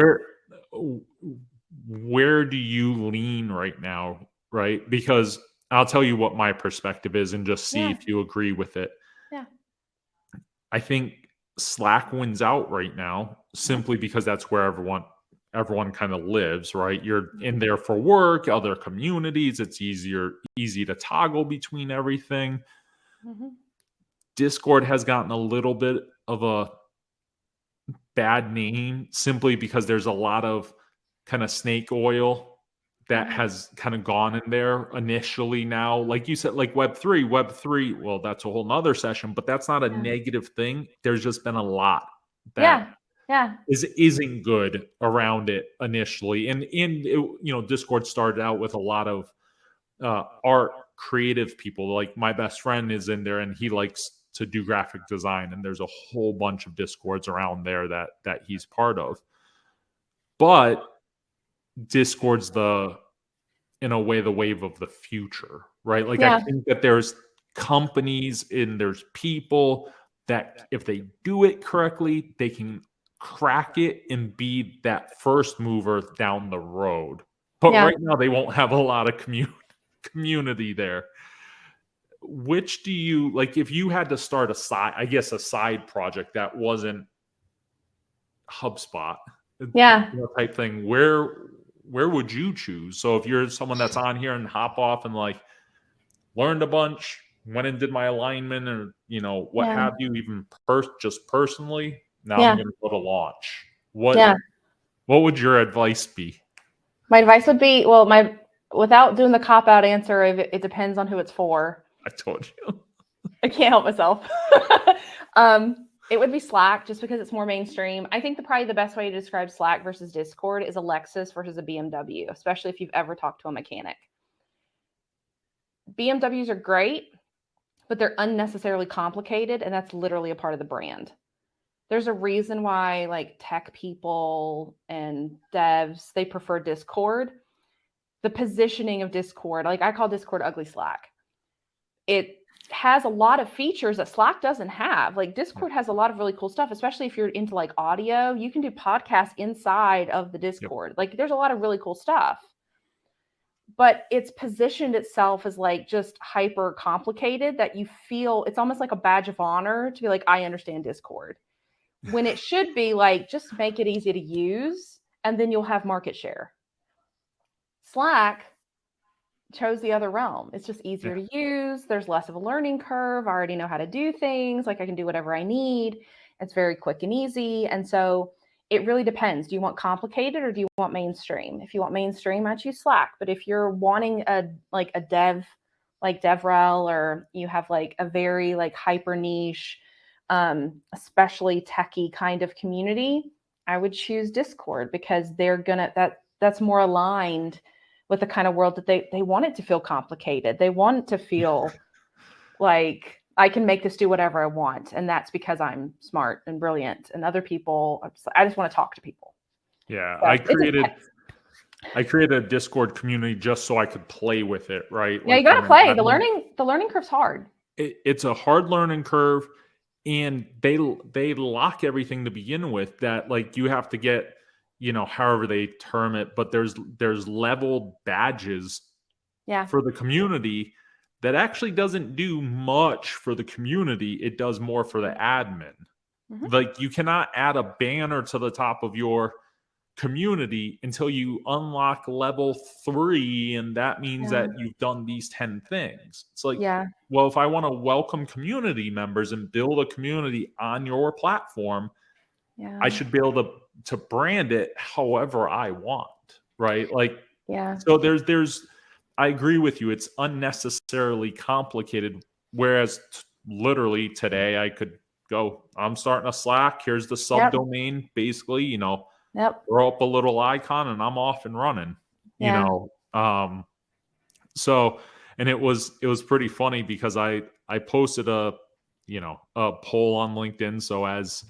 Where do you lean right now, right? Because I'll tell you what my perspective is and just see Yeah. if you agree with it. Yeah. I think Slack wins out right now simply because that's where everyone kind of lives, right? You're in there for work, other communities, it's easy to toggle between everything. Mhm. Discord has gotten a little bit of a bad name simply because there's a lot of kind of snake oil that Mhm. has kind of gone in there initially. Now, like you said, like web3, well, that's a whole nother session, but that's not a Yeah. negative thing. There's just been a lot that Yeah. Yeah. isn't good around it initially. And Discord started out with a lot of art creative people. Like my best friend is in there and he likes to do graphic design, and there's a whole bunch of Discords around there that he's part of. But Discord's in a way the wave of the future, right? Like I Yeah. think that there's companies and there's people that if they do it correctly, they can crack it and be that first mover down the road. But Yeah. right now they won't have a lot of community there. Which do you like if you had to start a side project that wasn't HubSpot, Yeah. type thing, where would you choose? So if you're someone that's on here and hop off and like learned a bunch, went and did my alignment or what Yeah. have you, even just personally, now I'm Yeah. going to go to launch. Yeah. What would your advice be? My advice would be, without doing the cop out answer, it depends on who it's for. I told you. I can't help myself. It would be Slack just because it's more mainstream. I think probably the best way to describe Slack versus Discord is a Lexus versus a BMW, especially if you've ever talked to a mechanic. BMWs are great, but they're unnecessarily complicated, and that's literally a part of the brand. There's a reason why like tech people and devs, they prefer Discord. The positioning of Discord, like I call Discord ugly Slack. It has a lot of features that Slack doesn't have. Like Discord has a lot of really cool stuff, especially if you're into like audio. You can do podcasts inside of the Discord. Yep. Like there's a lot of really cool stuff. But it's positioned itself as like just hyper complicated that you feel it's almost like a badge of honor to be like, I understand Discord. When it should be like, just make it easy to use and then you'll have market share. Slack chose the other realm. It's just easier to use. There's less of a learning curve. I already know how to do things. Like I can do whatever I need. It's very quick and easy. And so it really depends. Do you want complicated or do you want mainstream? If you want mainstream, I choose Slack. But if you're wanting a dev, like DevRel, or you have like a very like hyper niche, especially techie kind of community, I would choose Discord because that's more aligned with the kind of world that they want it to feel complicated. They want it to feel like I can make this do whatever I want. And that's because I'm smart and brilliant. And other people, I just want to talk to people. Yeah. So I created a Discord community just so I could play with it, right? Yeah, like, you got to play. The learning curve's hard. It's a hard learning curve. And they lock everything to begin with that like you have to get, however they term it, but there's level badges for the community that actually doesn't do much for the community. It does more for the admin. Mm-hmm. Like you cannot add a banner to the top of your community until you unlock level 3, and that means that you've done these 10 things. It's like, well, if I want to welcome community members and build a community on your platform, I should be able to brand it however I want, right? Like, so there's I agree with you. It's unnecessarily complicated. Whereas literally today I could go, I'm starting a Slack. Here's the subdomain, basically, throw up a little icon and I'm off and running, So, and it was pretty funny because I posted a poll on LinkedIn. So as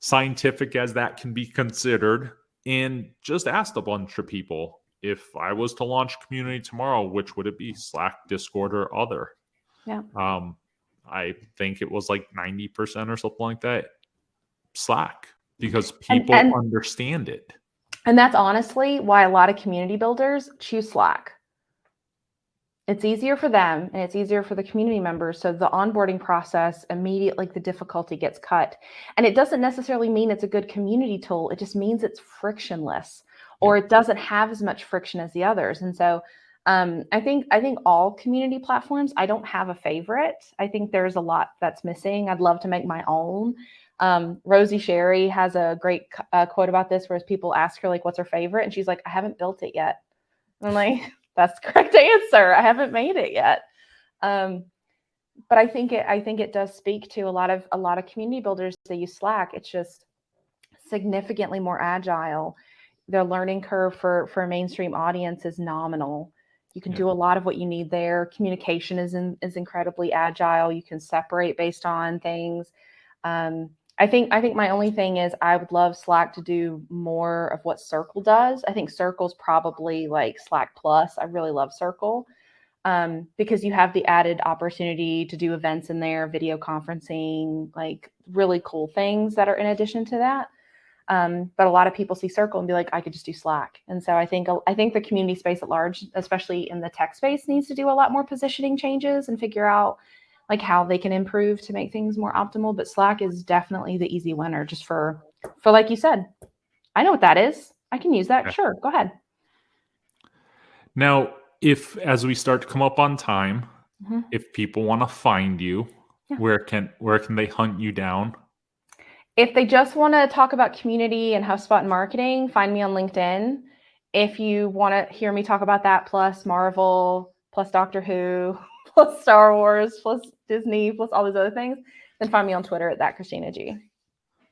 scientific as that can be considered, and just asked a bunch of people, if I was to launch a community tomorrow, which would it be? Slack, Discord, or other? Yeah. I think it was like 90% or something like that. Slack, because people understand it. And that's honestly why a lot of community builders choose Slack. it's easier for them and it's easier for the community members. So the onboarding process immediately, the difficulty gets cut. And it doesn't necessarily mean it's a good community tool. It just means it's frictionless, or it doesn't have as much friction as the others. And so I think all community platforms, I don't have a favorite. I think there's a lot that's missing. I'd love to make my own. Rosie Sherry has a great quote about this, where people ask her, like, what's her favorite? And she's like, I haven't built it yet. And I'm like, that's the correct answer. I haven't made it yet. But I think it does speak to a lot of community builders. They use Slack. It's just significantly more agile. The learning curve for a mainstream audience is nominal. You can do a lot of what you need there. Communication is incredibly agile. You can separate based on things. I think my only thing is I would love Slack to do more of what Circle does. I think Circle's probably like Slack Plus. I really love Circle because you have the added opportunity to do events in there, video conferencing, like really cool things that are in addition to that. But a lot of people see Circle and be like, I could just do Slack. And so I think the community space at large, especially in the tech space, needs to do a lot more positioning changes and figure out like how they can improve to make things more optimal. But Slack is definitely the easy winner, just for like you said, I know what that is. I can use that. Yeah. Sure. Go ahead. Now, if as we start to come up on time, if people want to find you, where can they hunt you down? If they just want to talk about community and HubSpot and marketing, find me on LinkedIn. If you want to hear me talk about that, plus Marvel, plus Doctor Who, plus Star Wars, plus Disney, plus all these other things, then find me on Twitter at @ChristinaG.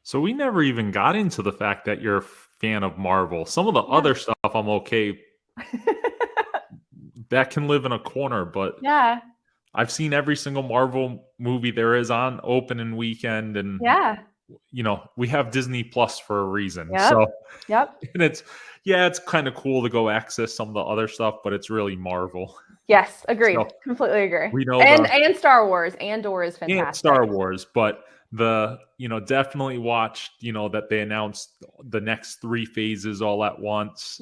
So we never even got into the fact that you're a fan of Marvel. Some of the other stuff I'm okay. That can live in a corner, but I've seen every single Marvel movie there is on opening weekend, and we have Disney Plus for a reason. So and it's kind of cool to go access some of the other stuff, but it's really Marvel. Yes, agreed. So completely agree. We know and Star Wars. Andor is fantastic. And Star Wars, but definitely watched, that they announced the next 3 phases all at once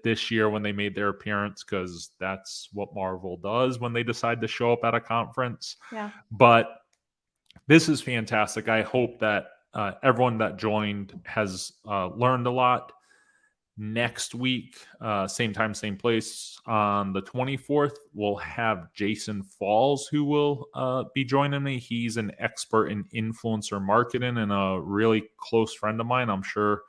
this year when they made their appearance, because that's what Marvel does when they decide to show up at a conference. But this is fantastic. I hope that everyone that joined has learned a lot. Next week, same time, same place, on the 24th, we'll have Jason Falls, who will be joining me. He's an expert in influencer marketing and a really close friend of mine. I'm sure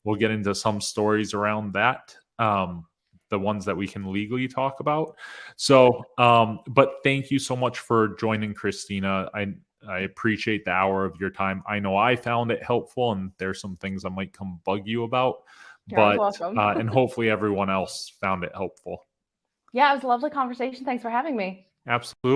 we'll get into some stories around that, the ones that we can legally talk about. So, but thank you so much for joining, Christina. I appreciate the hour of your time. I know I found it helpful, and there's some things I might come bug you about. But and hopefully everyone else found it helpful. Yeah, it was a lovely conversation. Thanks for having me. Absolutely.